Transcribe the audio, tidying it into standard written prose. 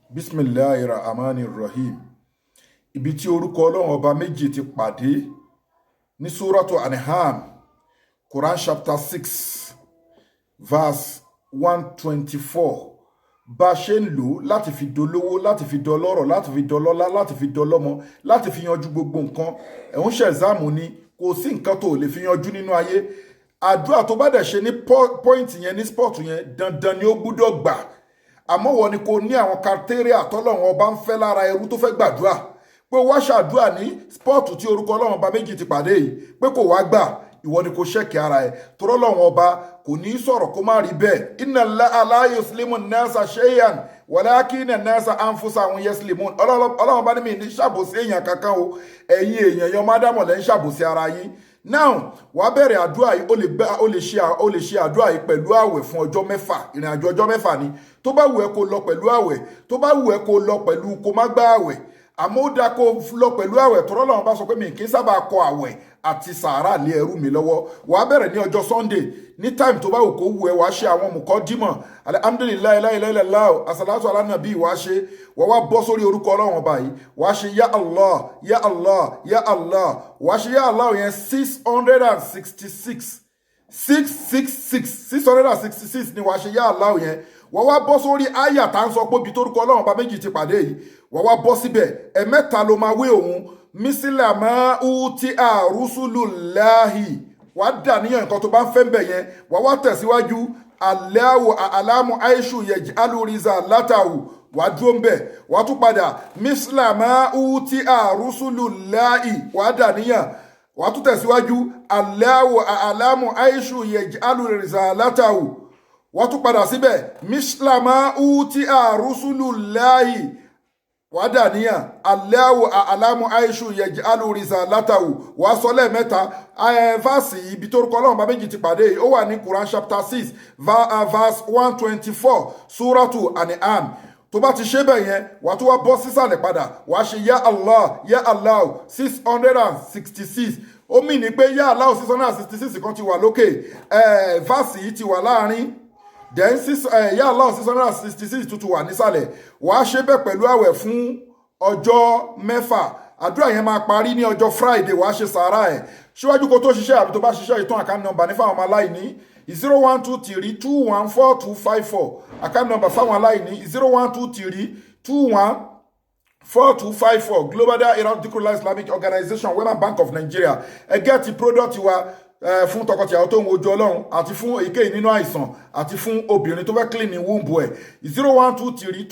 Bismillahirrahmanirrahim. Ibi tí orúkọ Ọlọ́run ọba méjì ti pàdé ní Suratu An'am, Quran chapter 6, verse 124. Bá a ṣe ń lò láti fi dolówó, láti fi dọlọ́rọ̀, láti fi dọlọ́lá, láti fi dọlọ́mọ, láti fi yanjú gbogbo nǹkan. Ẹ̀hún ṣe ẹ̀záàmù ni, kò sí nǹkan tó lè fi yanjú nínú ayé. Àdúrà tó bá dẹ̀ ṣe ní pọ́ìntì yẹn, ní spọ́ọ̀tù yẹn, dandan ni ó gbúdọ̀ gbà. Àmọ́ wọ́n ni kò ní àwọn kàtẹ́rìà tọ́lọ́run ọba ń fẹ́ lára ẹrú tó fẹ́ gbàdúrà. Pé wá ṣàdúrà ní spọ́ọ̀tù tí orúkọ Ọlọ́run ọba méjì ti pàdé yìí, pé kò wá gbà, ìwọ ni kò ṣẹ́kì ara ẹ̀. Torọ́ Ọlọ́run ọba kò ní sọ̀rọ̀ kó má rí bẹ́ẹ̀. Inna Allaha la yuslimu an-nasa shay'an walakinna an-nasa anfusahum yaslimun. Ọlọ́run ọba ní mi ní ṣàbòsí èèyàn kankan o. Ẹ̀yin èèyàn yan mádàmọ̀ lẹ́ ń ṣàbòsí ara yín. Now, wàá bẹ̀rẹ̀ àdúrà yìí, ó lè ṣe àdúrà yìí pẹ̀lú àwẹ̀ fún ọjọ́ mẹ́fà, ìrìn àjò ọjọ́ mẹ́fà ni. Tó bá wù ẹ́ kó lọ pẹ̀lú àwẹ̀, tó bá wù ẹ́ kó lọ pẹ̀lú kó má gbá àwẹ̀. Àmọ́ ó dáa kó lọ pẹ̀lú àwẹ̀, tọ́rọ́ Ọlọ́run bá sọ pé mi kì í sábà kọ àwẹ̀ àti sàárà lé ẹrú mi lọ́wọ́. Wàá bẹ̀rẹ̀ ní ọjọ́ Sunday, ní time tó bá wù kó wù ẹ́, wàá ṣe àwọn mùkọ́dímọ̀, alhamdulillahi la ilaha illallah, asalatu ala nabi, wàá ṣe, wàá wá bọ́ sórí orúkọ Ọlọ́run ọba yìí, wàá ṣe ya Allah, ya Allah, ya Allah, wàá ṣe ya Allah yẹn 666 666 ni wàá ṣe ya Allah yẹn. Wàá wá bọ́ sórí àyà tá ń sọ pé ibi tórúkọ Ọlọ́run ọba méjì ti pàdé yìí, wàá wá bọ́ síbẹ̀, ẹ̀mẹ́ta ló máa wé òun, mísílà máa ń tí àrùsùlù láàhì. Wàá dà níyàn nǹkan tó bá ń fẹ́ ń bẹ̀ yẹn, wàá wá tẹ̀síwájú, aláàmù àìṣù yẹ̀jì alùrìzà látàwù, wàá dúró ń bẹ̀, wàá tún padà, mísílà máa ń tí àrùsùlù láàhì, wàá dà níyàn, wàá tún tẹ̀síwájú, aláàmù àìṣù yẹ̀jì alùrìzà látàwù, wàá tún padà síbẹ̀, mísílà máa ń tí àrùsùlù láàhì, wàá dà níyàn, aláàmù àìṣù yẹ̀jì alùrìzà látàwù, wàá sọ lẹ́ẹ̀mẹ́ta. Fásì ibi tó rúkọ Ọlọ́run bá méjì ti pàdé yìí, ó wà ní Quran chapter 6 verse 124 Suratu An'am. Tó bá ti ṣe bẹ́ẹ̀ yẹn, wàá tún wá bọ́ sísàlẹ̀ padà, wàá ṣe ya Allah, ya Allah 666. Ó mì ní pé ya Allah 666 kan ti wà lókè, fásì yìí ti wà láàrin, then ya Allah 666 tuntun wà nísàlẹ̀. Wàá ṣe bẹ́ẹ̀ pẹ̀lú àwẹ̀ fún ọjọ́ mẹ́fà. Àdúrà yẹn máa parí ní ọjọ́ Friday. Wàá ṣe sàárà ẹ̀ síwájú kó tó ṣiṣẹ́, àbí tó bá ṣiṣẹ́ ìtàn account number ní fáwọn ọmọ aláìní 0123214254. Account number fáwọn aláìní 0123214254. Global Dahiratu Dhikrlahi Islamic Organization, Wema Bank of Nigeria. Ẹ gẹ́ẹ̀tì product wa fún tọkọtìyàwó tó ń wojú Ọlọ́run, àti fún èyíkéyìí nínú àìsàn, àti fún obìnrin tó fẹ́ clean ní womb ẹ̀ 0123